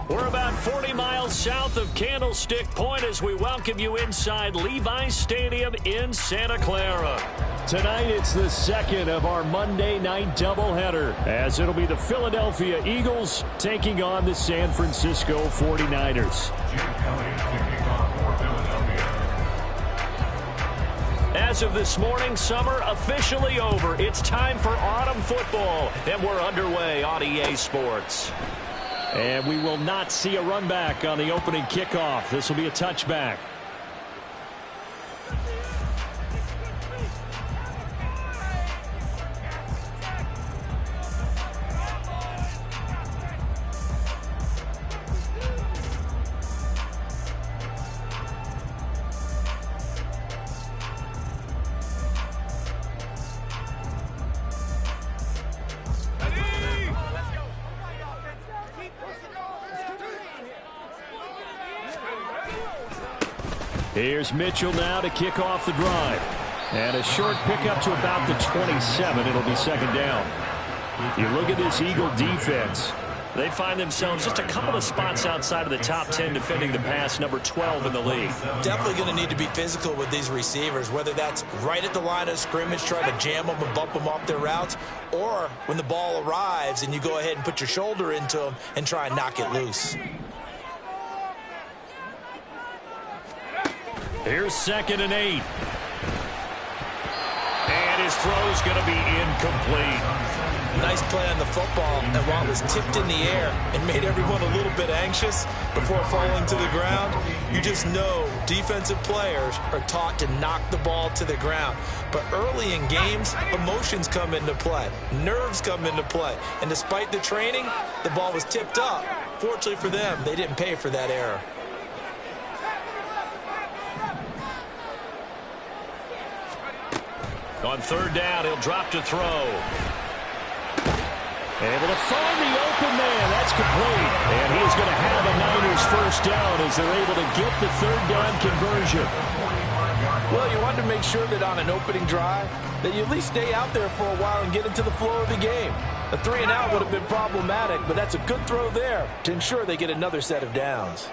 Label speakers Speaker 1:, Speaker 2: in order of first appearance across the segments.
Speaker 1: We're about 40 miles south of Candlestick Point as we welcome you inside Levi's Stadium in Santa Clara. Tonight, it's the second of our Monday night doubleheader, as it'll be the Philadelphia Eagles taking on the San Francisco 49ers. As of this morning, summer officially over. It's time for autumn football, and we're underway on EA Sports. And we will not see a run back on the opening kickoff. This will be a touchback. Here's Mitchell now to kick off the drive. And a short pickup to about the 27. It'll be second down. You look at this Eagle defense. They find themselves just a couple of spots outside of the top 10 defending the pass, number 12 in the league.
Speaker 2: Definitely going to need to be physical with these receivers, whether that's right at the line of scrimmage, trying to jam them and bump them off their routes, or when the ball arrives and you go ahead and put your shoulder into them and try and knock it loose.
Speaker 1: Here's 2nd and 8. And his throw's going to be incomplete.
Speaker 2: Nice play on the football, and while it was tipped in the air and made everyone a little bit anxious before falling to the ground, you just know defensive players are taught to knock the ball to the ground. But early in games, emotions come into play. Nerves come into play. And despite the training, the ball was tipped up. Fortunately for them, they didn't pay for that error.
Speaker 1: On 3rd down, he'll drop to throw. Able to find the open man. That's complete. And he's going to have a Niners first down as they're able to get the 3rd down conversion.
Speaker 2: Well, you want to make sure that on an opening drive that you at least stay out there for a while and get into the flow of the game. A 3 and out would have been problematic, but that's a good throw there to ensure they get another set of downs.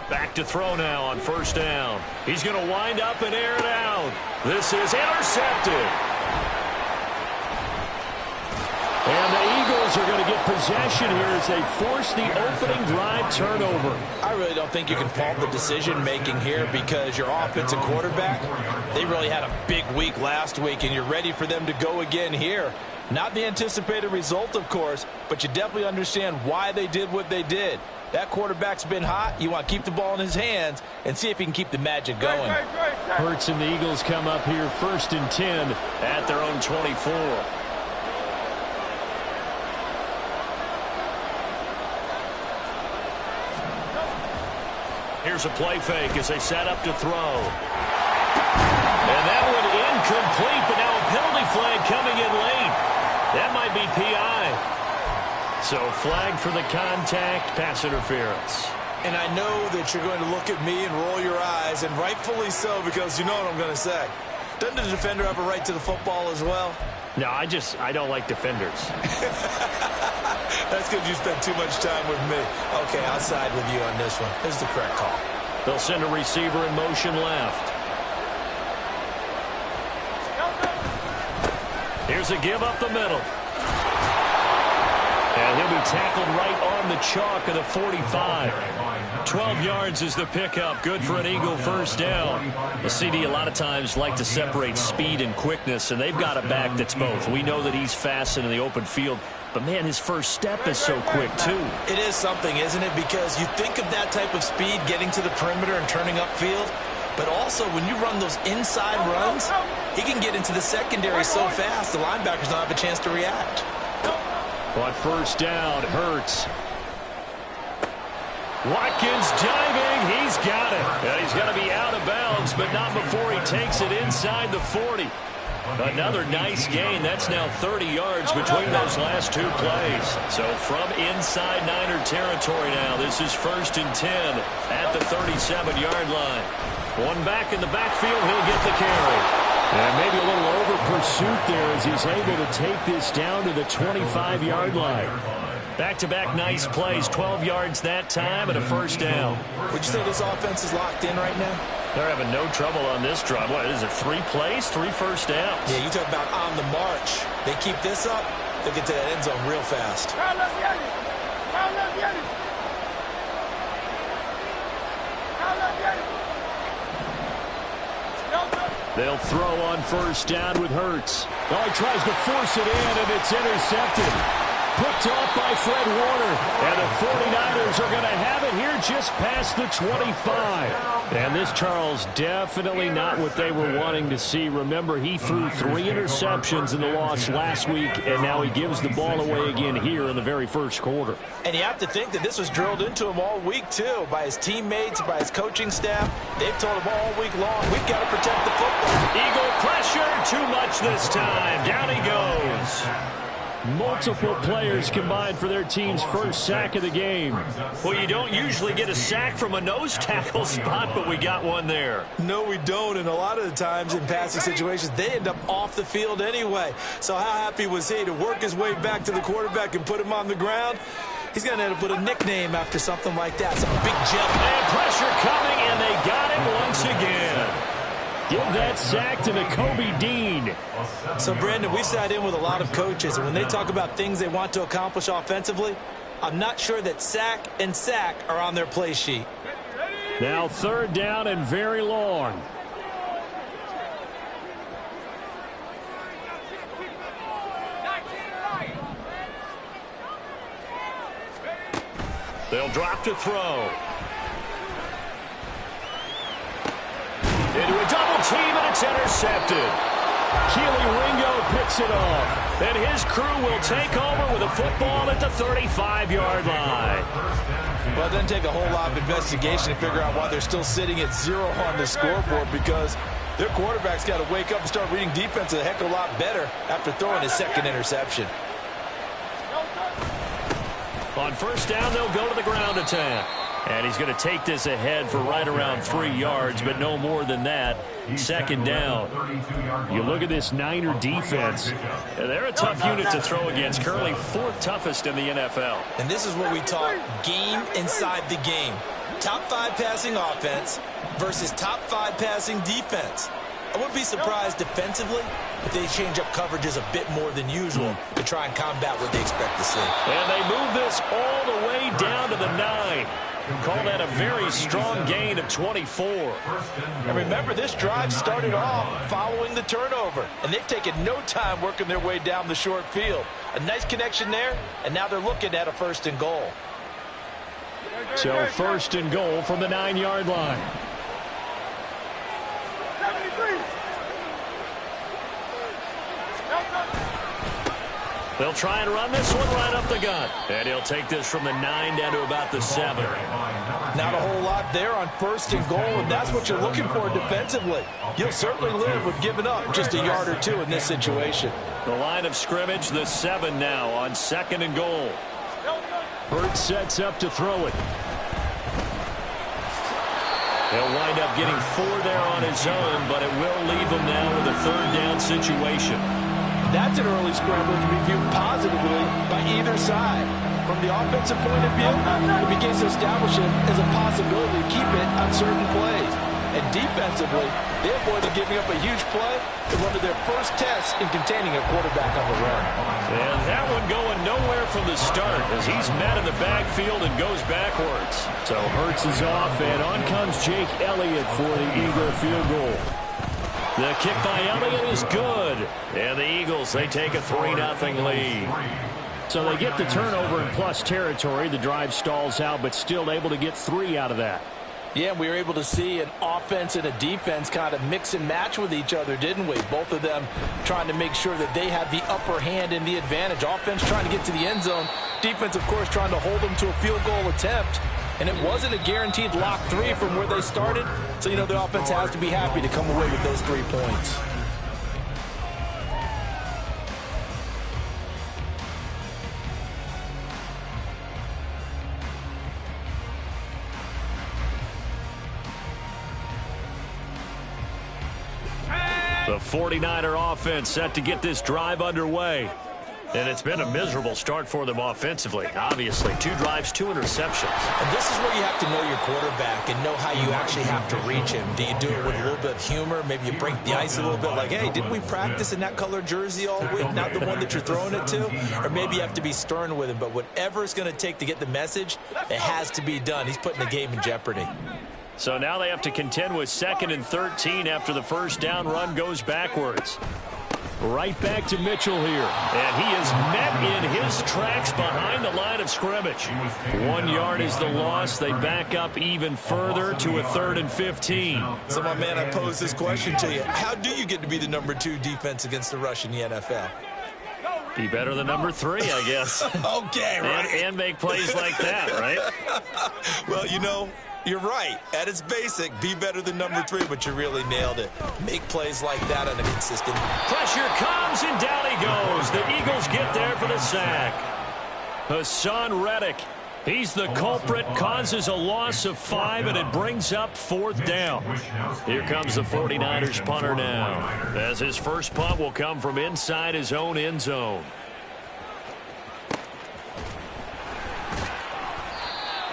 Speaker 1: Back to throw now on 1st down. He's going to wind up and air it out. This is intercepted. And the Eagles are going to get possession here as they force the opening drive turnover.
Speaker 2: I really don't think you can fault the decision-making here because your offensive quarterback, they really had a big week last week, and you're ready for them to go again here. Not the anticipated result, of course, but you definitely understand why they did what they did. That quarterback's been hot. You want to keep the ball in his hands and see if he can keep the magic going.
Speaker 1: Hurts and the Eagles come up here 1st and 10 at their own 24. Here's a play fake as they set up to throw. And that one incomplete, but now a penalty flag coming in late. That might be PI. So flag for the contact, pass interference.
Speaker 2: And I know that you're going to look at me and roll your eyes, and rightfully so, because you know what I'm going to say. Doesn't the defender have a right to the football as well?
Speaker 1: No, I don't like defenders.
Speaker 2: That's because you spend too much time with me. Okay, I'll side with you on this one. This is the correct call.
Speaker 1: They'll send a receiver in motion left. Here's a give up the middle. And he'll be tackled right on the chalk of the 45. 12 yards is the pickup. Good for an Eagle first down. The CD a lot of times like to separate speed and quickness, and they've got a back that's both. We know that he's fast in the open field, but, man, his first step is so quick, too.
Speaker 2: It is something, isn't it? Because you think of that type of speed getting to the perimeter and turning upfield, but also when you run those inside runs, he can get into the secondary so fast the linebackers don't have a chance to react.
Speaker 1: On 1st down, Hurts. Watkins diving. He's got it. And he's going to be out of bounds, but not before he takes it inside the 40. Another nice gain. That's now 30 yards between those last 2 plays. So from inside Niner territory now, this is 1st and 10 at the 37-yard line. One back in the backfield. He'll get the carry. And maybe a little over pursuit there as he's able to take this down to the 25-yard line. Back-to-back nice plays, 12 yards that time and a first down.
Speaker 2: Would you say this offense is locked in right now?
Speaker 1: They're having no trouble on this drive. What is it, 3 plays, 3 first downs?
Speaker 2: Yeah, you talk about on the march. They keep this up, they'll get to that end zone real fast.
Speaker 1: They'll throw on first down with Hurts. Oh, he tries to force it in, and it's intercepted. Picked off by Fred Warner. And the 49ers are going to have it here just past the 25. And this, Charles, definitely not what they were wanting to see. Remember, he threw 3 interceptions in the loss last week, and now he gives the ball away again here in the very first quarter.
Speaker 2: And you have to think that this was drilled into him all week, too, by his teammates, by his coaching staff. They've told him all week long, we've got to protect the football.
Speaker 1: Eagle pressure, too much this time. Down he goes. Multiple players combined for their team's first sack of the game. Well, you don't usually get a sack from a nose tackle spot, but we got one there.
Speaker 2: No, we don't, and a lot of the times in passing situations, they end up off the field anyway. So how happy was he to work his way back to the quarterback and put him on the ground? He's going to end up with a nickname after something like that, some big jump.
Speaker 1: And pressure coming, and they got him once again. Give that sack to Nakobe Dean.
Speaker 2: So, Brandon, we sat in with a lot of coaches, and when they talk about things they want to accomplish offensively, I'm not sure that sack and sack are on their play sheet.
Speaker 1: Now third down and very long. They'll drop to throw. Into a double team, and it's intercepted. Keely Ringo picks it off. And his crew will take over with a football at the 35-yard line.
Speaker 2: Well, it doesn't take a whole lot of investigation to figure out why they're still sitting at 0 on the scoreboard, because their quarterback's got to wake up and start reading defense a heck of a lot better after throwing his second interception.
Speaker 1: On first down, they'll go to the ground attack. And he's going to take this ahead for right around 3 yards, but no more than that. Second down. You look at this Niner defense. They're a tough unit to throw against. Currently 4th toughest in the NFL.
Speaker 2: And this is what we talk game inside the game. Top 5 passing offense versus top 5 passing defense. I wouldn't be surprised defensively if they change up coverages a bit more than usual to try and combat what they expect to see.
Speaker 1: And they move this all the way down to the 9. Call that a very strong gain of 24.
Speaker 2: And remember, this drive started off following the turnover, and they've taken no time working their way down the short field. A nice connection there, and now they're looking at a 1st and goal.
Speaker 1: So 1st and goal from the 9-yard line. They'll try and run this one right up the gut. And he'll take this from the 9 down to about the 7.
Speaker 2: Not a whole lot there on 1st and goal, and that's what you're looking for defensively. You'll certainly live with giving up just a yard or 2 in this situation.
Speaker 1: The line of scrimmage, the 7 now on 2nd and goal. Hurts sets up to throw it. He'll wind up getting 4 there on his own, but it will leave him now with a 3rd down situation.
Speaker 2: That's an early scramble to be viewed positively by either side. From the offensive point of view, it begins to establish it as a possibility to keep it on certain plays. And defensively, they avoided giving up a huge play in one of their first tests in containing a quarterback on the run.
Speaker 1: And that one going nowhere from the start as he's met in the backfield and goes backwards. So Hurts is off, and on comes Jake Elliott for the Eagle field goal. The kick by Elliott is good. And the Eagles, they take a 3-0 lead. So they get the turnover in plus territory. The drive stalls out, but still able to get 3 out of that.
Speaker 2: Yeah, we were able to see an offense and a defense kind of mix and match with each other, didn't we? Both of them trying to make sure that they had the upper hand and the advantage. Offense trying to get to the end zone. Defense, of course, trying to hold them to a field goal attempt. And it wasn't a guaranteed lock 3 from where they started. So, you know, the offense has to be happy to come away with those 3 points.
Speaker 1: The 49er offense set to get this drive underway. And it's been a miserable start for them offensively. Obviously, 2 drives, 2 interceptions.
Speaker 2: And this is where you have to know your quarterback and know how you actually have to reach him. Do you do it with a little bit of humor? Maybe you break the ice a little bit like, hey, didn't we practice in that color jersey all week? Not the one that you're throwing it to? Or maybe you have to be stern with him. But whatever it's going to take to get the message, it has to be done. He's putting the game in jeopardy.
Speaker 1: So now they have to contend with 2nd and 13 after the first down run goes backwards. Right back to Mitchell here. And he is met in his tracks behind the line of scrimmage. 1 yard is the loss. They back up even further to a 3rd and 15.
Speaker 2: So, my man, I pose this question to you. How do you get to be the number 2 defense against the rush in the NFL?
Speaker 1: Be better than number 3, I guess.
Speaker 2: Okay, right.
Speaker 1: And make plays like that, right?
Speaker 2: Well, you know, you're right. At its basic, be better than number 3, but you really nailed it. Make plays like that on a consistent.
Speaker 1: Pressure comes, and down he goes. The Eagles get there for the sack. Hassan Reddick, he's the culprit, causes a loss of 5, and it brings up 4th down. Here comes the 49ers punter now, as his first punt will come from inside his own end zone.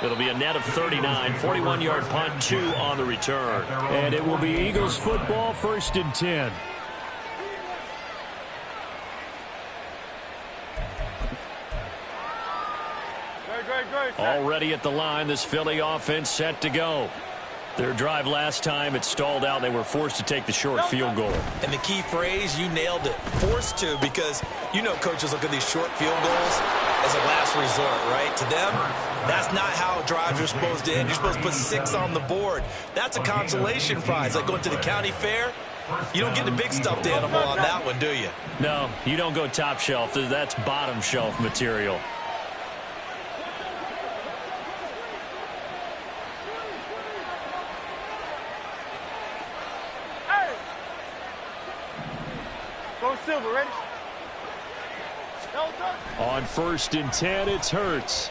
Speaker 1: It'll be a net of 39, 41-yard punt, 2 on the return. And it will be Eagles football, 1st and 10. Already at the line, this Philly offense set to go. Their drive last time, it stalled out. They were forced to take the short field goal.
Speaker 2: And the key phrase, you nailed it. Forced to, because you know coaches look at these short field goals as a last resort, right? To them, that's not how drives are supposed to end. You're supposed to put 6 on the board. That's a consolation prize. Like going to the county fair, you don't get the big stuffed animal on that one, do you?
Speaker 1: No, you don't go top shelf. That's bottom shelf material.
Speaker 3: Silver, ready?
Speaker 1: On 1st and 10, it's Hurts.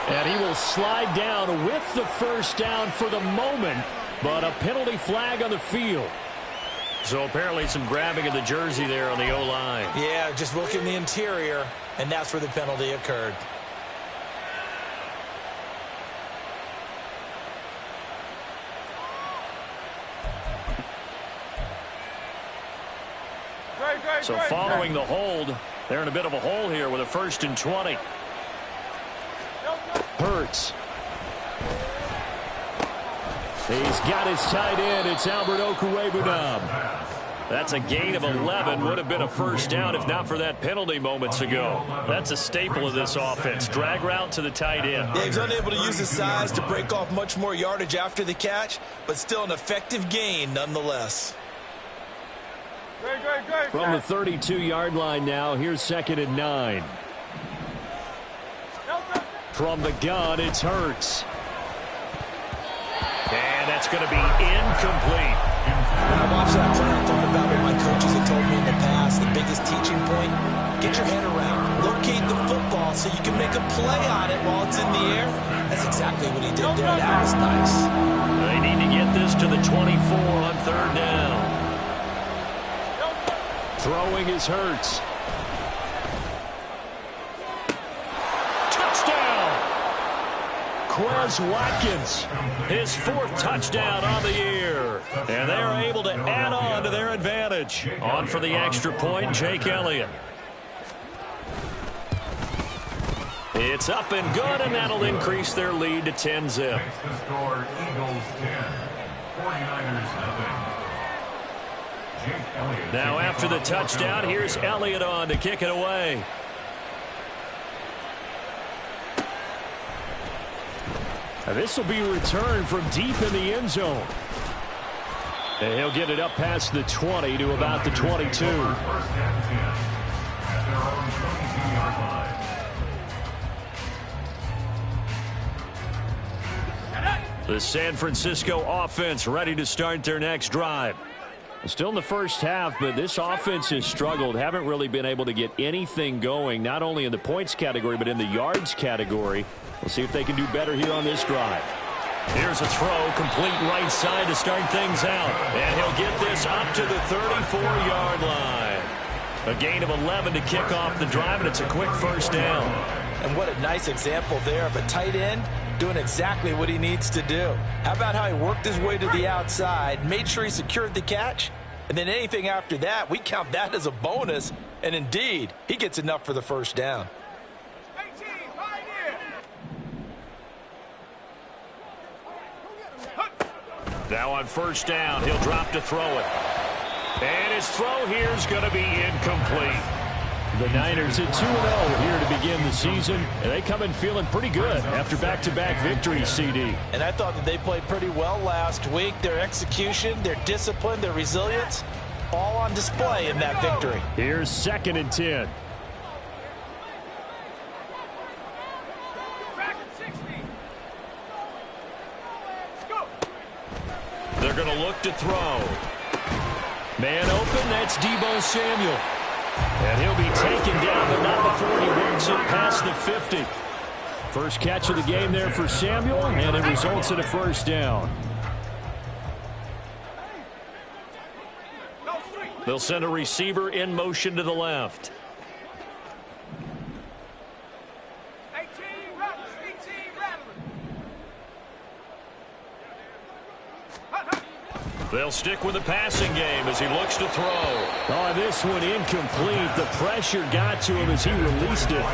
Speaker 1: And he will slide down with the first down for the moment, but a penalty flag on the field. So apparently some grabbing of the jersey there on the O-line.
Speaker 2: Yeah, just look in the interior, and that's where the penalty occurred.
Speaker 1: So following the hold, they're in a bit of a hole here with a 1st and 20. Hurts. He's got his tight end. It's Albert Okwuegbunam. That's a gain of 11. Would have been a first down if not for that penalty moments ago. That's a staple of this offense. Drag route to the tight end.
Speaker 2: Yeah, he's unable to use his size to break off much more yardage after the catch, but still an effective gain nonetheless.
Speaker 1: From the 32-yard line now, here's 2nd and 9. From the gun, it's Hurts. And that's going to be incomplete.
Speaker 2: When I watched that play, I thought about what my coaches had told me in the past. The biggest teaching point, get your head around. Locate the football so you can make a play on it while it's in the air. That's exactly what he did there. That was nice.
Speaker 1: They need to get this to the 24 on 3rd down. Throwing is Hurts. Touchdown! Quez Watkins, his 4th touchdown on the year. And they are able to add on to their advantage. On for the extra point, Jake Elliott. It's up and good, and that'll increase their lead to 10-zip.
Speaker 3: Eagles 10, 49ers nothing.
Speaker 1: Now after the touchdown, here's Elliott on to kick it away. This will be returned from deep in the end zone. And he'll get it up past the 20 to about the 22. The San Francisco offense ready to start their next drive. Still in the first half, but this offense has struggled. Haven't really been able to get anything going, not only in the points category, but in the yards category. We'll see if they can do better here on this drive. Here's a throw, complete right side to start things out. And he'll get this up to the 34-yard line. A gain of 11 to kick off the drive, and it's a quick first down.
Speaker 2: And what a nice example there of a tight end doing exactly what he needs to do. How about how he worked his way to the outside, made sure he secured the catch, and then anything after that, we count that as a bonus. And indeed, he gets enough for the first down.
Speaker 1: Now on first down, he'll drop to throw it. And his throw here is going to be incomplete. The Niners at 2-0 here to begin the season, and they come in feeling pretty good after back-to-back victories, CD.
Speaker 2: And I thought that they played pretty well last week. Their execution, their discipline, their resilience, all on display in that victory.
Speaker 1: Here's 2nd and 10. They're going to look to throw. Man open, that's Deebo Samuel. And he'll be taken down, but not before he wins it past the 50. First catch of the game there for Samuel, and it results in a first down. They'll send a receiver in motion to the left. They'll stick with the passing game as he looks to throw. Oh, this one incomplete. The pressure got to him as he released it.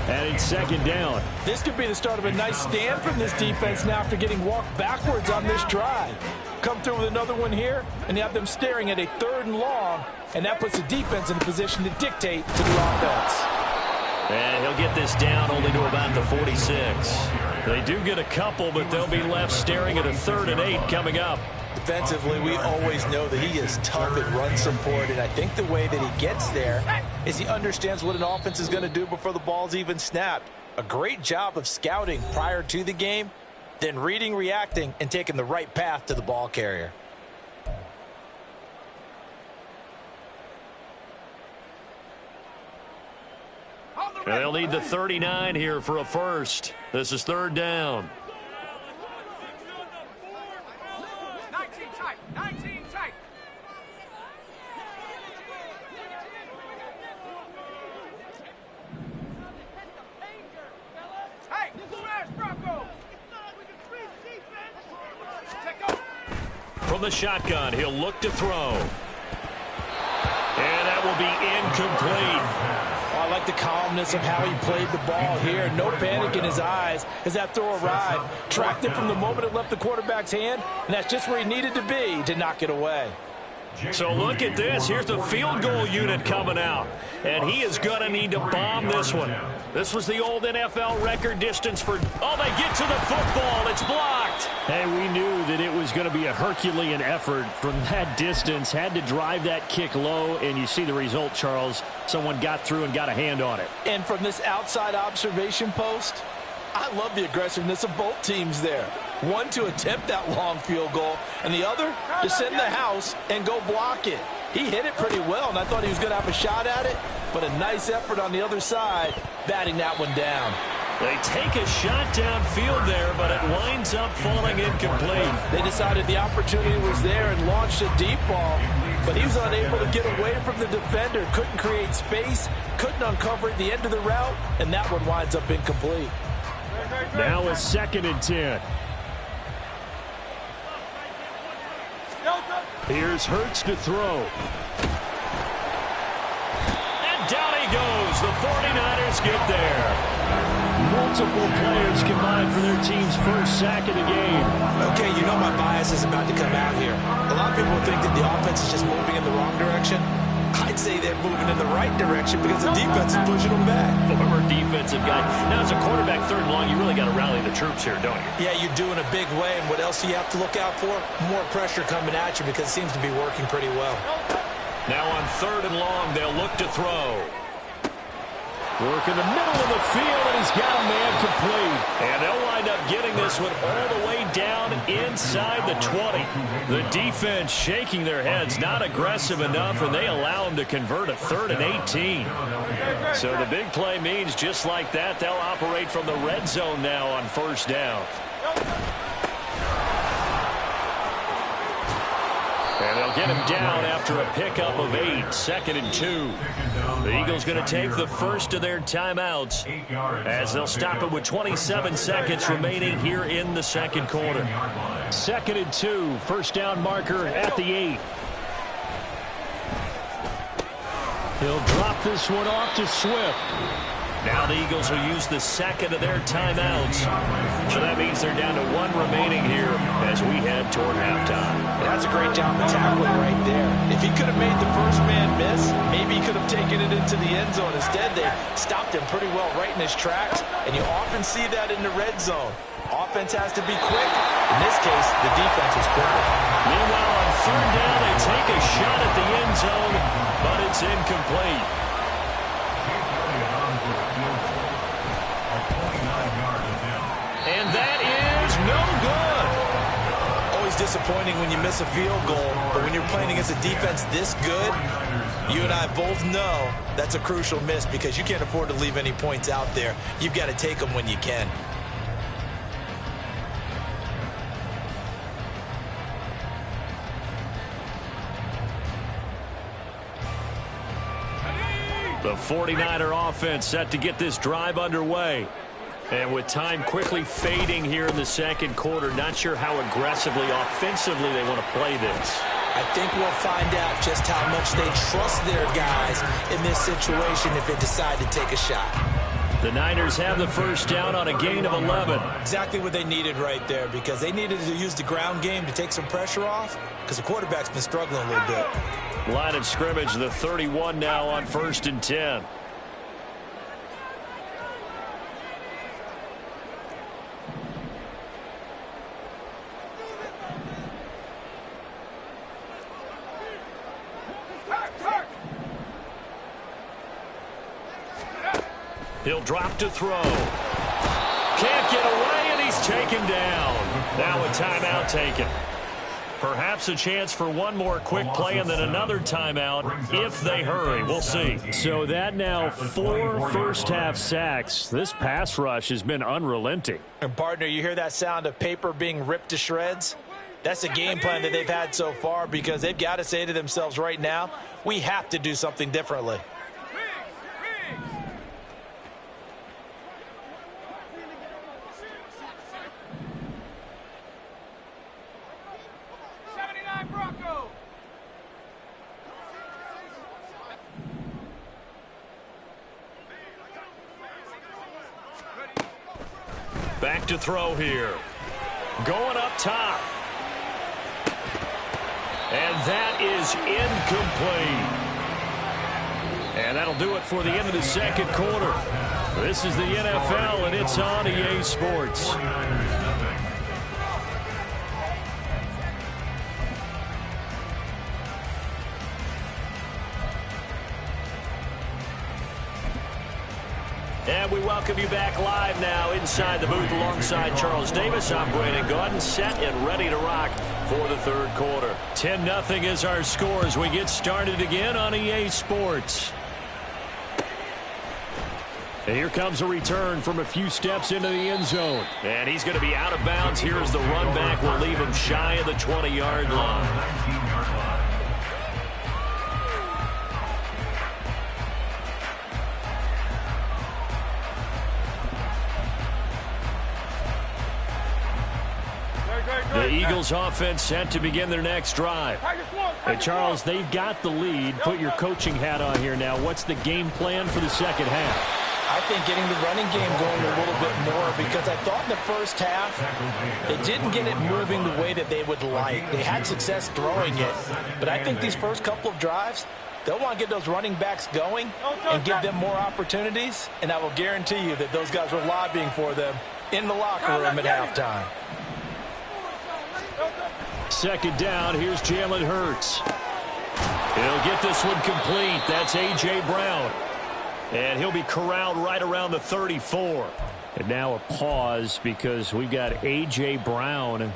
Speaker 1: And it's 2nd down.
Speaker 2: This could be the start of a nice stand from this defense now after getting walked backwards on this drive. Come through with another one here, and you have them staring at a 3rd and long, and that puts the defense in a position to dictate to the offense.
Speaker 1: And he'll get this down only to about the 46. They do get a couple, but they'll be left staring at a 3rd and 8 coming up.
Speaker 2: Defensively, we always know that he is tough at run support, and I think the way that he gets there is he understands what an offense is going to do before the ball's even snapped. A great job of scouting prior to the game, then reading, reacting, and taking the right path to the ball carrier.
Speaker 1: They'll need the 39 here for a first. This is 3rd down.
Speaker 3: 19 tight. Hey, smash Bronco.
Speaker 1: From the shotgun, he'll look to throw. And that will be incomplete.
Speaker 2: I like the calmness of how he played the ball here. No panic in his eyes as that throw arrived. Tracked it from the moment it left the quarterback's hand, and that's just where he needed to be to knock it away.
Speaker 1: So look at this. Here's the field goal unit coming out. And he is going to need to bomb this one. This was the old NFL record distance for... Oh, they get to the football. It's blocked. Hey, we knew that it was going to be a Herculean effort from that distance. Had to drive that kick low, and you see the result, Charles. Someone got through and got a hand on it.
Speaker 2: And from this outside observation post, I love the aggressiveness of both teams there. One to attempt that long field goal, and the other to send the house and go block it. He hit it pretty well, and I thought he was going to have a shot at it, but a nice effort on the other side, batting that one down.
Speaker 1: They take a shot downfield there, but it winds up falling incomplete.
Speaker 2: They decided the opportunity was there and launched a deep ball, but he was unable to get away from the defender, couldn't create space, couldn't uncover at the end of the route, and that one winds up incomplete.
Speaker 1: Now a 2nd and 10. Here's Hurts to throw. And down he goes. The 49ers get there. Multiple players combined for their team's first sack of the game.
Speaker 2: Okay, you know my bias is about to come out here. A lot of people think that the offense is just moving in the wrong direction. I'd say they're moving in the right direction because the defense is pushing them back.
Speaker 1: Former defensive guy. Now, as a quarterback, 3rd and long, you really got to rally the troops here, don't you?
Speaker 2: Yeah, you're doing a big way, and what else do you have to look out for? More pressure coming at you because it seems to be working pretty well.
Speaker 1: Now on 3rd and long, they'll look to throw. Work in the middle of the field, and he's got a man complete. And they'll wind up getting this one all the way down inside the 20. The defense shaking their heads, not aggressive enough, and they allow him to convert a 3rd and 18. So the big play means just like that, they'll operate from the red zone now on 1st down. get him down after a pickup of 8, 2nd and 2. The Eagles going to take the first of their timeouts as they'll stop it with 27 seconds remaining here in the second quarter. 2nd and 2, first down marker at the 8. He'll drop this one off to Swift. Now the Eagles will use the second of their timeouts. So that means they're down to 1 remaining here as we head toward halftime.
Speaker 2: That's a great job of tackling right there. If he could have made the first man miss, maybe he could have taken it into the end zone. Instead, they stopped him pretty well right in his tracks, and you often see that in the red zone. Offense has to be quick. In this case, the defense was quicker.
Speaker 1: Meanwhile, on 3rd down, they take a shot at the end zone, but it's incomplete. And that is no good.
Speaker 2: Always disappointing when you miss a field goal, but when you're playing against a defense this good, you and I both know that's a crucial miss because you can't afford to leave any points out there. You've got to take them when you can.
Speaker 1: The 49er offense set to get this drive underway. And with time quickly fading here in the second quarter, not sure how aggressively, offensively they want to play this.
Speaker 2: I think we'll find out just how much they trust their guys in this situation if they decide to take a shot.
Speaker 1: The Niners have the first down on a gain of 11.
Speaker 2: Exactly what they needed right there because they needed to use the ground game to take some pressure off because the quarterback's been struggling a little bit.
Speaker 1: Line of scrimmage, the 31 now on 1st and 10. He'll drop to throw. Can't get away, and he's taken down. Now a timeout taken. Perhaps a chance for one more quick play and then another timeout if they hurry. We'll see. So that now 4 first-half sacks. This pass rush has been unrelenting.
Speaker 2: And, partner, you hear that sound of paper being ripped to shreds? That's a game plan that they've had so far because they've got to say to themselves right now, we have to do something differently.
Speaker 1: Back to throw here. Going up top. And that is incomplete. And that'll do it for the end of the second quarter. This is the NFL, and it's on EA Sports. And we welcome you back live now inside the booth alongside Charles Davis. I'm Brandon Gaudin, set and ready to rock for the third quarter. 10-0 is our score as we get started again on EA Sports. And here comes a return from a few steps into the end zone. And he's going to be out of bounds. Here's the run back. We'll leave him shy of the 20-yard line. The Eagles offense set to begin their next drive. Hey, Charles, they've got the lead. Put your coaching hat on here now. What's the game plan for the second half?
Speaker 2: I think getting the running game going a little bit more because I thought in the first half they didn't get it moving the way that they would like. They had success throwing it, but I think these first couple of drives, they'll want to get those running backs going and give them more opportunities, and I will guarantee you that those guys were lobbying for them in the locker room at halftime.
Speaker 1: Second down, here's Jalen Hurts. He'll get this one complete. That's A.J. Brown. And he'll be corralled right around the 34. And now a pause because we've got A.J. Brown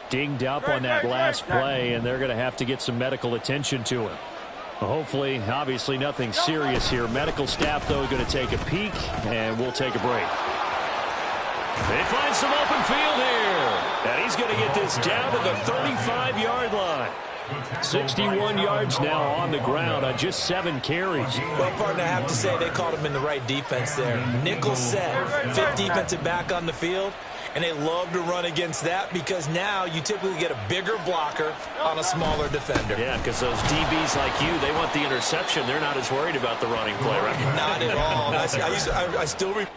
Speaker 1: dinged up on that last play, and they're going to have to get some medical attention to him. Hopefully, obviously nothing serious here. Medical staff, though, going to take a peek, and we'll take a break. They find some open field here. And he's going to get this down to the 35-yard line. 61 yards now on the ground on just 7 carries.
Speaker 2: Well, partner, I have to say they called him in the right defense there. Nickel set, 5th defensive back on the field, and they love to run against that because now you typically get a bigger blocker on a smaller defender.
Speaker 1: Yeah, because those DBs like you, they want the interception. They're not as worried about the running play, right?
Speaker 2: Not at all. I still remember.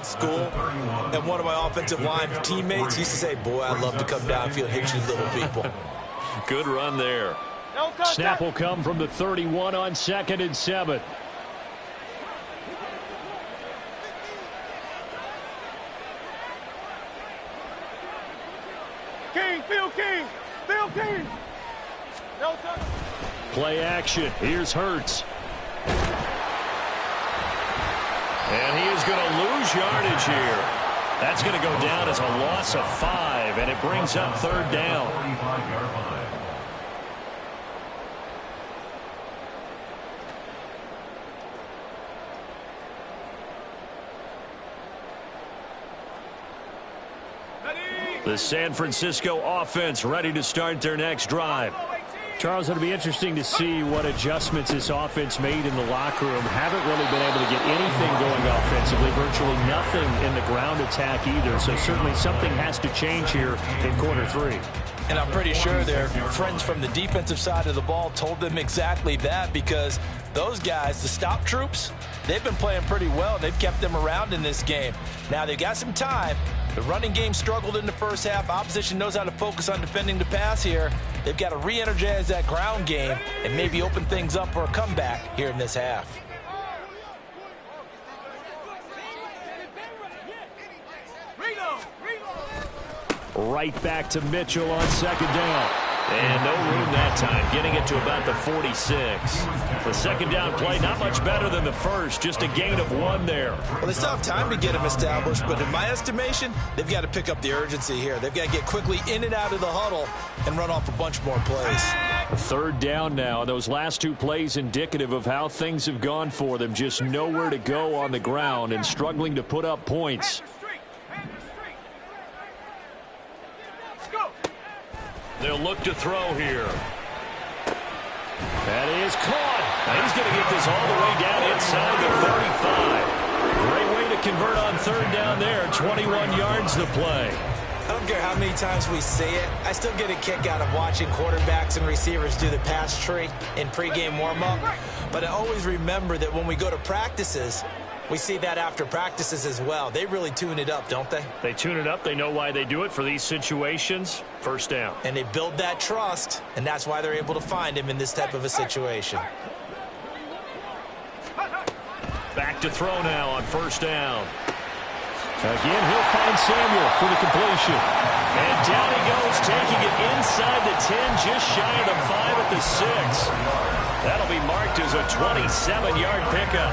Speaker 2: School, and one of my offensive line teammates used to say, boy, I'd love to come downfield and hit you little people.
Speaker 1: Good run there. Snap will come from the 31 on 2nd and 7.
Speaker 3: Phil King. No touch.
Speaker 1: Play action. Here's Hurts. And he is going to lose yardage here. That's going to go down as a loss of 5, and it brings up 3rd down. The San Francisco offense ready to start their next drive. Charles, it'll be interesting to see what adjustments this offense made in the locker room. Haven't really been able to get anything going offensively. Virtually nothing in the ground attack either. So certainly something has to change here in quarter 3.
Speaker 2: And I'm pretty sure their friends from the defensive side of the ball told them exactly that, because those guys, the stop troops, they've been playing pretty well. They've kept them around in this game. Now they've got some time. The running game struggled in the first half. Opposition knows how to focus on defending the pass here. They've got to re-energize that ground game and maybe open things up for a comeback here in this half.
Speaker 1: Right back to Mitchell on 2nd down. And no room that time, getting it to about the 46. The 2nd down play, not much better than the first, just a gain of 1 there.
Speaker 2: Well, they still have time to get him established, but in my estimation, they've got to pick up the urgency here. They've got to get quickly in and out of the huddle and run off a bunch more plays.
Speaker 1: 3rd down now. Those last 2 plays indicative of how things have gone for them. Just nowhere to go on the ground and struggling to put up points. They'll look to throw here. That is caught. Now he's going to get this all the way down inside the 35. Great way to convert on 3rd down there. 21 yards the play.
Speaker 2: I don't care how many times we see it. I still get a kick out of watching quarterbacks and receivers do the pass tree in pregame warm-up. But I always remember that when we go to practices, we see that after practices as well. They really tune it up, don't they?
Speaker 1: They tune it up. They know why they do it for these situations. 1st down.
Speaker 2: And they build that trust, and that's why they're able to find him in this type of a situation.
Speaker 1: Back to throw now on 1st down. Again, he'll find Samuel for the completion. And down he goes, taking it inside the 10, just shy of the 5 at the 6. That'll be marked as a 27-yard pickup.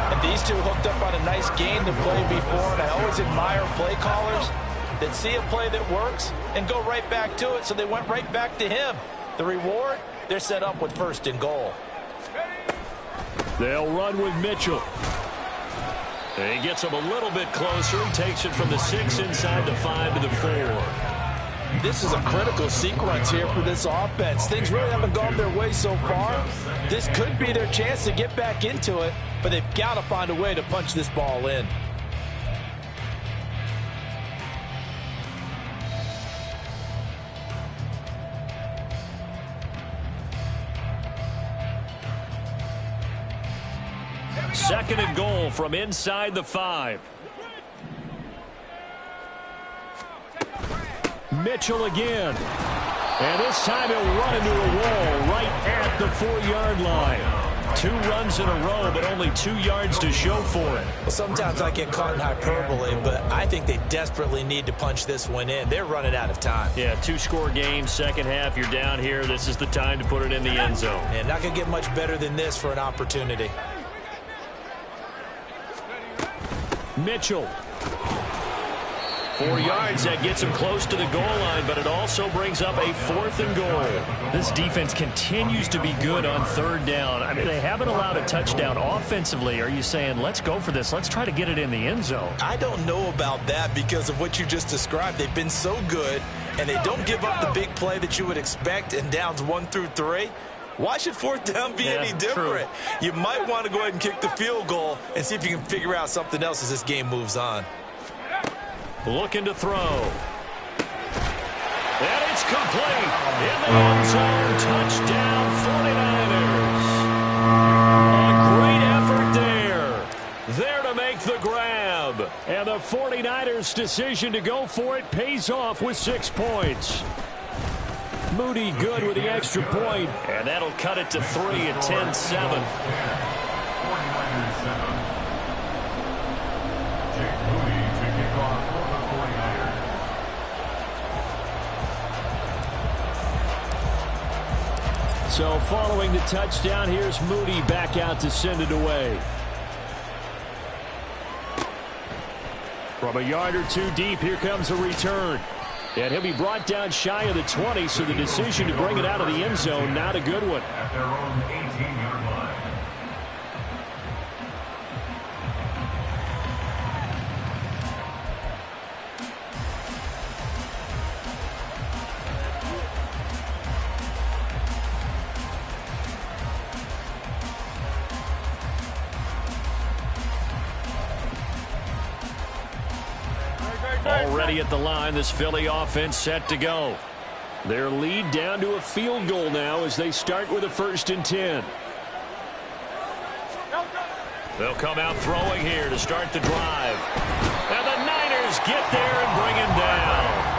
Speaker 2: And these two hooked up on a nice gain to play before, and I always admire play callers that see a play that works and go right back to it, so they went right back to him. The reward, they're set up with 1st and goal.
Speaker 1: They'll run with Mitchell. He gets him a little bit closer. He takes it from the 6 inside the 5 to the 4.
Speaker 2: This is a critical sequence here for this offense. Things really haven't gone their way so far. This could be their chance to get back into it, but they've got to find a way to punch this ball in.
Speaker 1: Second and goal from inside the 5. Mitchell again. And this time he'll run into a wall right at the 4-yard line. 2 runs in a row, but only 2 yards to show for it.
Speaker 2: Well, sometimes I get caught in hyperbole, but I I think they desperately need to punch this one in. They're running out of time.
Speaker 1: Yeah, 2-score game, second half. You're down here. This is the time to put it in the end zone.
Speaker 2: And not going to get much better than this for an opportunity.
Speaker 1: Mitchell. 4 yards, that gets him close to the goal line, but it also brings up a 4th and goal. This defense continues to be good on 3rd down. I mean, they haven't allowed a touchdown offensively. Are you saying, let's go for this, let's try to get it in the end zone?
Speaker 2: I don't know about that because of what you just described. They've been so good, and they don't give up the big play that you would expect in downs 1 through 3. Why should 4th down be any different? True. You might want to go ahead and kick the field goal and see if you can figure out something else as this game moves on.
Speaker 1: Looking to throw. And it's complete. In the end zone. Touchdown 49ers. A great effort there. There to make the grab. And the 49ers' decision to go for it pays off with 6 points. Moody good with the extra point. And that'll cut it to 3 at 10-7. So following the touchdown, here's Moody back out to send it away. From a yard or 2 deep, here comes a return. And he'll be brought down shy of the 20, so the decision to bring it out of the end zone, not a good one.
Speaker 4: At their own 18-yard line.
Speaker 1: Already at the line, this Philly offense set to go. Their lead down to a field goal now as they start with a 1st and 10. They'll come out throwing here to start the drive. And the Niners get there and bring him down.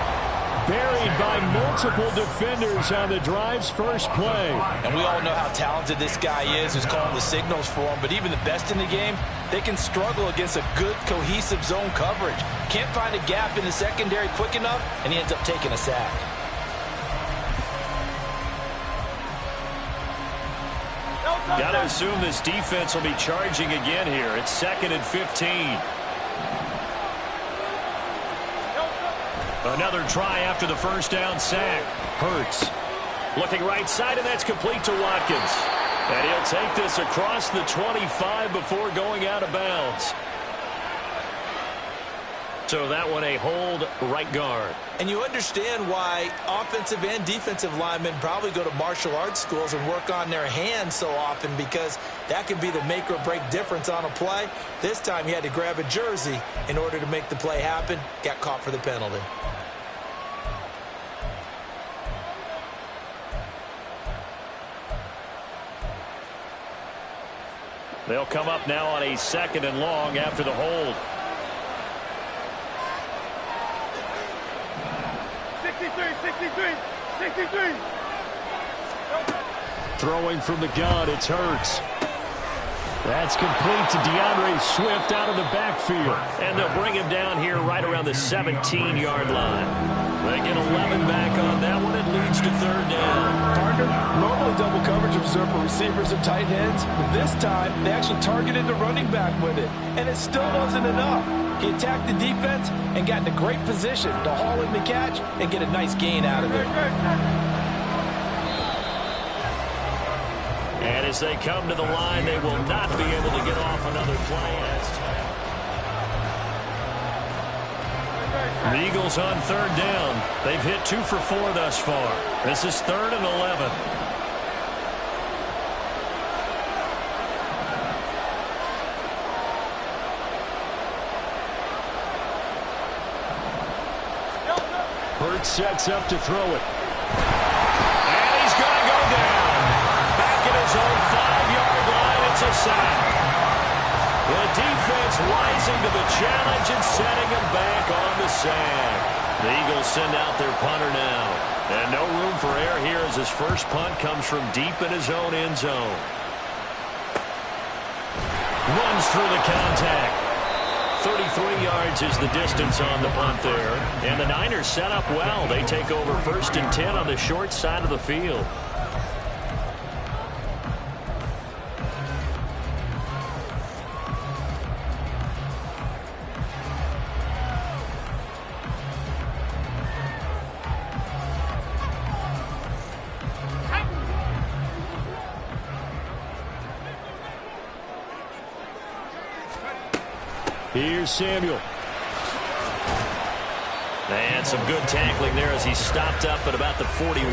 Speaker 1: Buried by multiple defenders on the drive's first play.
Speaker 2: And we all know how talented this guy is who's calling the signals for him. But even the best in the game, they can struggle against a good, cohesive zone coverage. Can't find a gap in the secondary quick enough, and he ends up taking a sack.
Speaker 1: Got to assume this defense will be charging again here. It's 2nd and 15. Another try after the 1st down sack. Hurts. Looking right side, and that's complete to Watkins. And he'll take this across the 25 before going out of bounds. So that one a hold right guard.
Speaker 2: And you understand why offensive and defensive linemen probably go to martial arts schools and work on their hands so often, because that can be the make or break difference on a play. This time he had to grab a jersey in order to make the play happen. Got caught for the penalty.
Speaker 1: They'll come up now on a 2nd and long after the hold.
Speaker 3: 63.
Speaker 1: Throwing from the gun, it's Hurts. That's complete to DeAndre Swift out of the backfield. And they'll bring him down here right around the 17-yard line. They get 11 back on that one. It leads to 3rd down.
Speaker 5: Partner, normally double coverage is reserved for receivers and tight ends, but this time they actually targeted the running back with it, and it still wasn't enough. He attacked the defense and got in a great position to haul in the catch and get a nice gain out of it.
Speaker 1: And as they come to the line, they will not be able to get off another play. The Eagles on 3rd down. They've hit 2 for 4 thus far. This is 3rd and 11. Hurts sets up to throw it. And he's going to go down. Back at his own 5-yard line. It's a sack. The defense rising to the challenge and setting him back on the sack. The Eagles send out their punter now. And no room for error here as his first punt comes from deep in his own end zone. Runs through the contact. 33 yards is the distance on the punt there. And the Niners set up well. They take over 1st and 10 on the short side of the field. Here's Samuel. And some good tackling there as he stopped up at about the 41.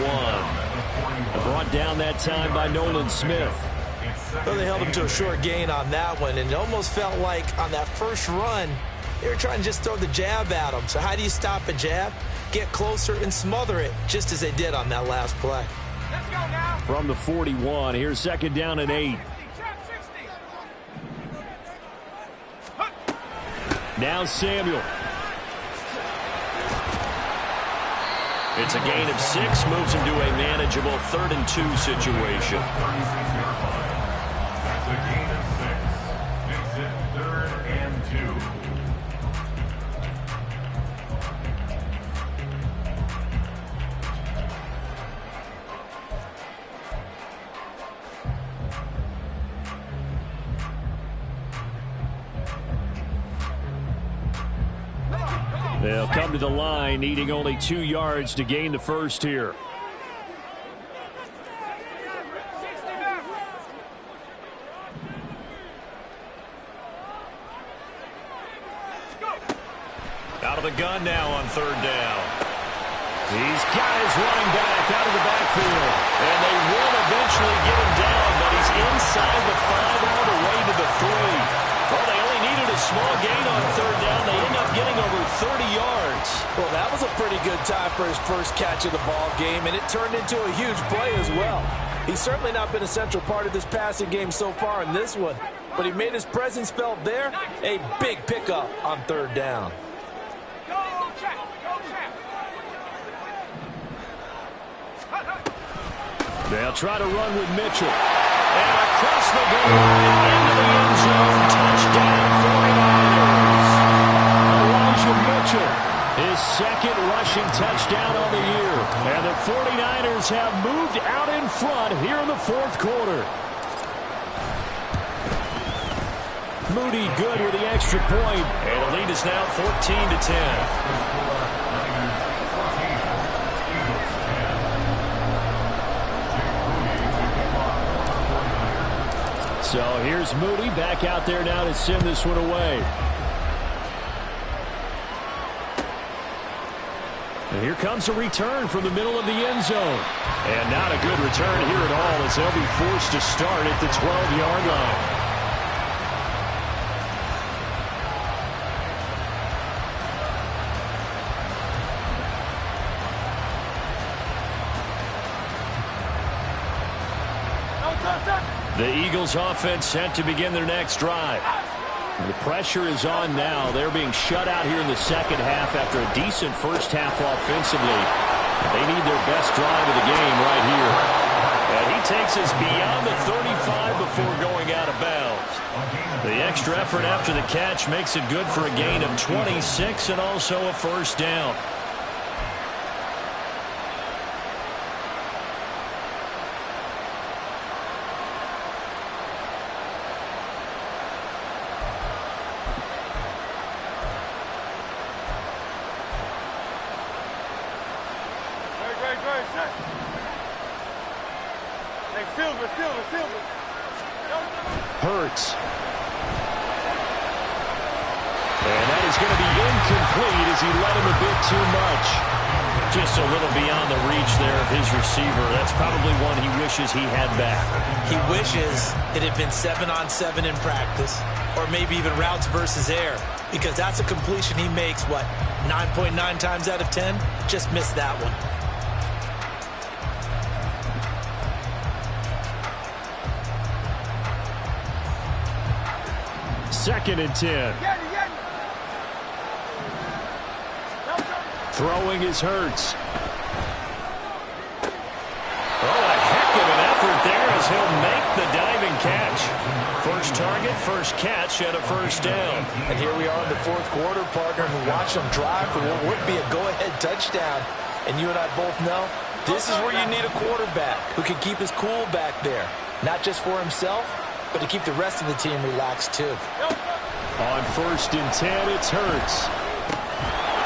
Speaker 1: Brought down that time by Nolan Smith.
Speaker 2: Well, they held him to a short gain on that one, and it almost felt like on that first run, they were trying to just throw the jab at him. So how do you stop a jab? Get closer and smother it, just as they did on that last play.
Speaker 3: Let's go now.
Speaker 1: From the 41, here's 2nd down and 8. Now Samuel. It's a gain of 6, moves him to a manageable 3rd and 2 situation.
Speaker 4: That's a gain of 6. Makes it 3rd and 2.
Speaker 1: They'll come to the line, needing only 2 yards to gain the first here. Out of the gun now on 3rd down. He's got his running back out of the backfield. And they will eventually get him down, but he's inside the 5 all the way to the 3. Well, they only needed a small gain on 3rd down. They end up getting over 30 yards.
Speaker 5: Well, that was a pretty good time for his first catch of the ball game, and it turned into a huge play as well. He's certainly not been a central part of this passing game so far in this one, but he made his presence felt there. A big pickup on 3rd down.
Speaker 3: Go, check. Go, check.
Speaker 1: They'll try to run with Mitchell. And across the goal line into the end zone. Touchdown, 49ers. Elijah Mitchell, his 2nd rushing touchdown on the year. And the 49ers have moved out in front here in the 4th quarter. Moody good with the extra point. And the lead is now 14-10. So here's Moody back out there now to send this one away. And here comes a return from the middle of the end zone. And not a good return here at all as they'll be forced to start at the 12-yard line. The Eagles offense set to begin their next drive. The pressure is on now. They're being shut out here in the 2nd half after a decent first half offensively. They need their best drive of the game right here. And he takes us beyond the 35 before going out of bounds. The extra effort after the catch makes it good for a gain of 26 and also a 1st down. Hurts. And that is going to be incomplete as he led him a bit too much. Just a little beyond the reach there of his receiver. That's probably one he wishes he had back.
Speaker 2: He wishes it had been 7-on-7 in practice, or maybe even routes versus air, because that's a completion he makes, 9.9 times out of 10? Just missed that one.
Speaker 1: Second and 10. Throwing is Hurts. Oh, a heck of an effort there as he'll make the diving catch. First first target, first catch, and a first down.
Speaker 2: And here we are in the fourth quarter, partner, who watched them drive for what would be a go-ahead touchdown. And you and I both know this is where you need a quarterback who can keep his cool back there. Not just for himself, but to keep the rest of the team relaxed too.
Speaker 1: On 1st and 10, it's Hurts.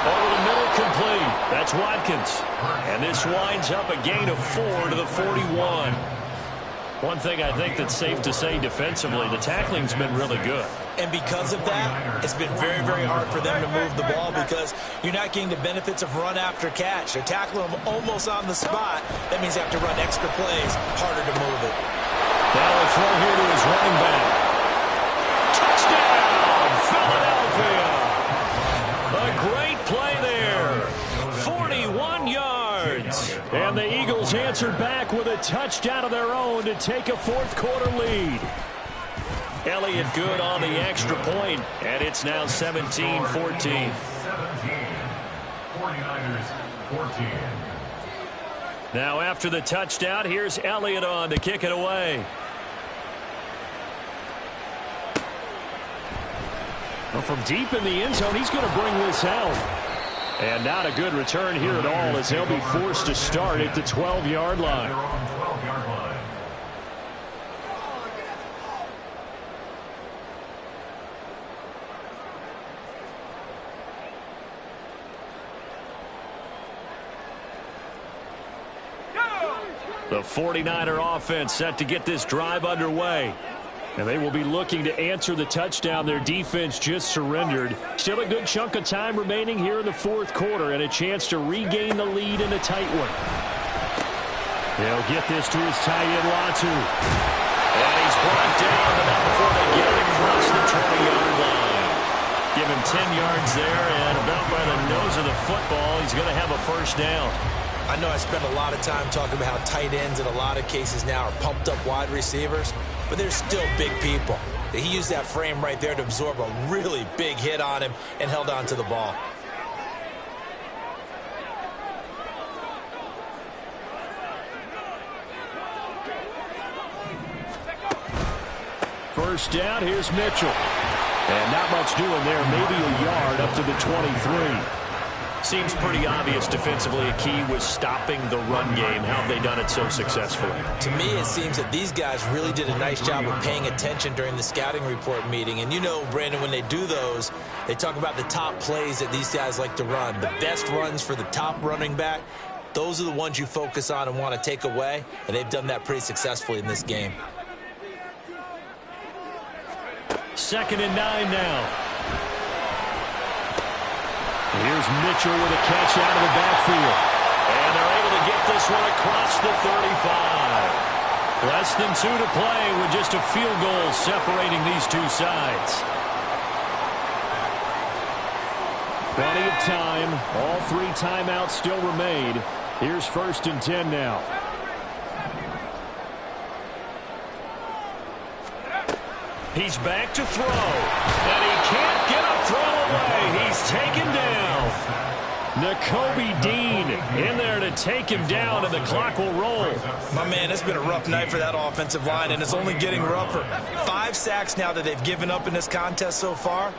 Speaker 1: Over the middle, complete. That's Watkins. And this winds up a gain of 4 to the 41. One thing I think that's safe to say defensively, the tackling's been really good.
Speaker 2: And because of that, it's been very, very hard for them to move the ball because you're not getting the benefits of run after catch. They're tackling them almost on the spot. That means they have to run extra plays, harder to move it.
Speaker 1: Now a throw here to his running back. Touchdown, Philadelphia! A great play there. 41 yards. And the Eagles answered back with a touchdown of their own to take a fourth quarter lead. Elliott good on the extra point, and it's now 17-14.
Speaker 4: 17. 49ers 14.
Speaker 1: Now after the touchdown, here's Elliott on to kick it away. Well, from deep in the end zone, he's going to bring this out. And not a good return here at all as they'll be forced to start at the 12-yard line.
Speaker 4: They're on the 12-yard line.
Speaker 1: The 49er offense set to get this drive underway. And they will be looking to answer the touchdown their defense just surrendered. Still a good chunk of time remaining here in the fourth quarter and a chance to regain the lead in a tight one. They'll get this to his tight end, Latu. And he's brought down, but not before they get it across the 20-yard line. Give him 10 yards there, and about by the nose of the football, he's going to have a first down.
Speaker 2: I know I spent a lot of time talking about how tight ends in a lot of cases now are pumped up wide receivers, but they're still big people. He used that frame right there to absorb a really big hit on him and held on to the ball.
Speaker 1: First down, here's Mitchell. And not much doing there, maybe a yard up to the 23. Seems pretty obvious defensively a key was stopping the run game. How have they done it so successfully?
Speaker 2: To me, it seems that these guys really did a nice job of paying attention during the scouting report meeting. And you know, Brandon, when they do those, they talk about the top plays that these guys like to run. The best runs for the top running back, those are the ones you focus on and want to take away. And they've done that pretty successfully in this game.
Speaker 1: 2nd and 9 now. Here's Mitchell with a catch out of the backfield. And they're able to get this one across the 35. Less than 2 to play with just a field goal separating these two sides. Plenty of time. All 3 timeouts still remain. Here's 1st and 10 now. He's back to throw. And he can't get a throw away. He's taken down. Nakobe Dean in there to take him down, and the clock will roll.
Speaker 2: My man, it's been a rough night for that offensive line, and it's only getting rougher. 5 sacks now that they've given up in this contest so far.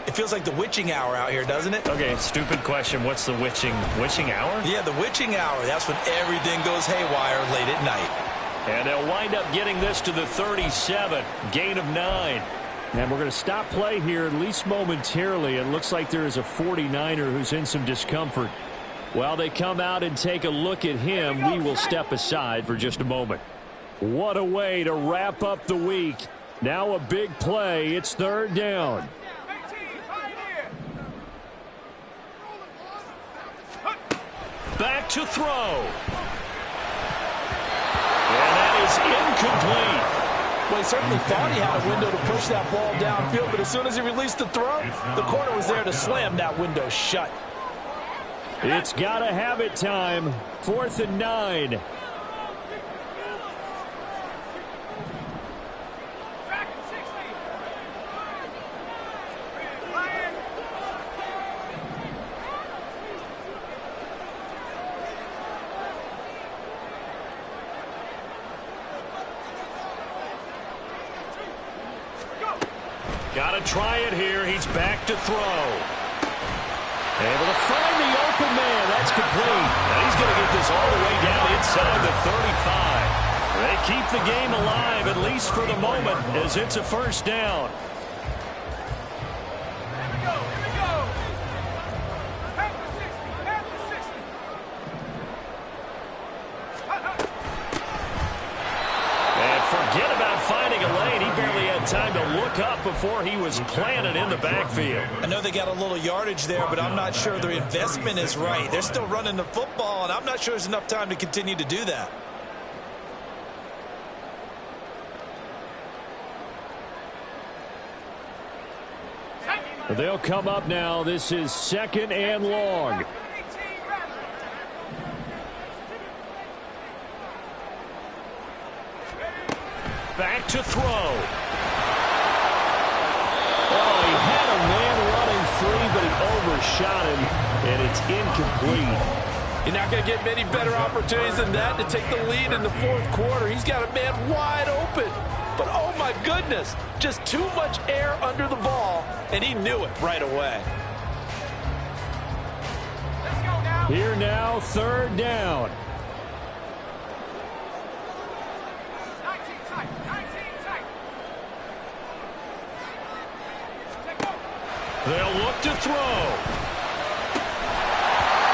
Speaker 2: It feels like the witching hour out here, doesn't it?
Speaker 1: Okay, stupid question. What's the witching hour?
Speaker 2: Yeah, the witching hour. That's when everything goes haywire late at night.
Speaker 1: And they'll wind up getting this to the 37. Gain of 9. And we're going to stop play here, at least momentarily. It looks like there is a 49er who's in some discomfort. While they come out and take a look at him, we will step aside for just a moment. What a way to wrap up the week. Now a big play. It's 3rd down. Back to throw. And that is incomplete.
Speaker 5: Well, he certainly thought he had a window to push that ball downfield, but as soon as he released the throw, the corner was there to slam that window shut.
Speaker 1: It's got to have it time. 4th and 9. Got to try it here. He's back to throw. Able to find the open man. That's complete. And he's going to get this all the way down inside the 35. They keep the game alive, at least for the moment, as it's a first down.
Speaker 3: Here we go. Back to 60.
Speaker 1: And forget about finding a lane. He barely had time to look up before he was planted in the backfield.
Speaker 2: I know they got a little yardage there, but I'm not sure their investment is right. They're still running the football, and I'm not sure there's enough time to continue to do that.
Speaker 1: They'll come up now. This is 2nd and long. Back to throw. Oh, he had a man running free, but he overshot him, and it's incomplete.
Speaker 5: You're not going to get many better opportunities than that to take the lead in the fourth quarter. He's got a man wide open. But, oh, my goodness, just too much air under the ball, and he knew it right away.
Speaker 3: Let's go now.
Speaker 1: Here now, 3rd down.
Speaker 3: 19 tight. Take over.
Speaker 1: They'll look to throw.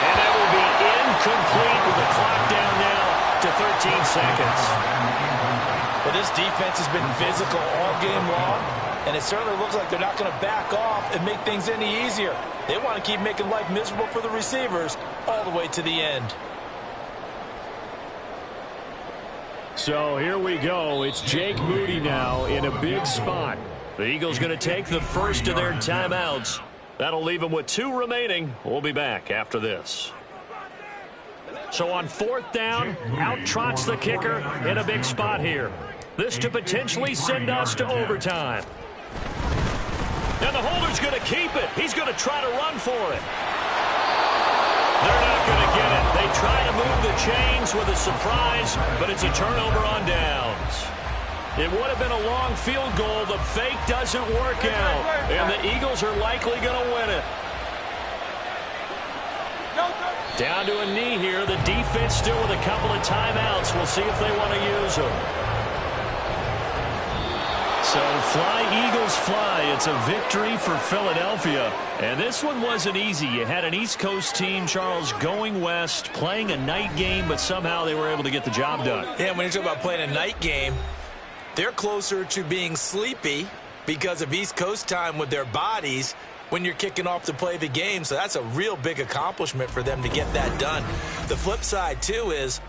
Speaker 1: And that will be incomplete with the clock down now to 13 seconds.
Speaker 5: But this defense has been physical all game long, and it certainly looks like they're not going to back off and make things any easier. They want to keep making life miserable for the receivers all the way to the end.
Speaker 1: So here we go. It's Jake Moody now in a big spot. The Eagles going to take the first of their timeouts. That'll leave them with 2 remaining. We'll be back after this. So on 4th down, out trots the kicker in a big spot here. This to potentially send us to overtime. And the holder's going to keep it. He's going to try to run for it. They're not going to get it. They try to move the chains with a surprise, but it's a turnover on downs. It would have been a long field goal. The fake doesn't work out, and the Eagles are likely going to win it. Down to a knee here. The defense still with a couple of timeouts. We'll see if they want to use them. So fly, Eagles, fly. It's a victory for Philadelphia. And this one wasn't easy. You had an East Coast team, Charles, going west, playing a night game, but somehow they were able to get the job done.
Speaker 2: Yeah, when you're talking about playing a night game, they're closer to being sleepy because of East Coast time with their bodies when you're kicking off to play the game. So that's a real big accomplishment for them to get that done. The flip side, too, is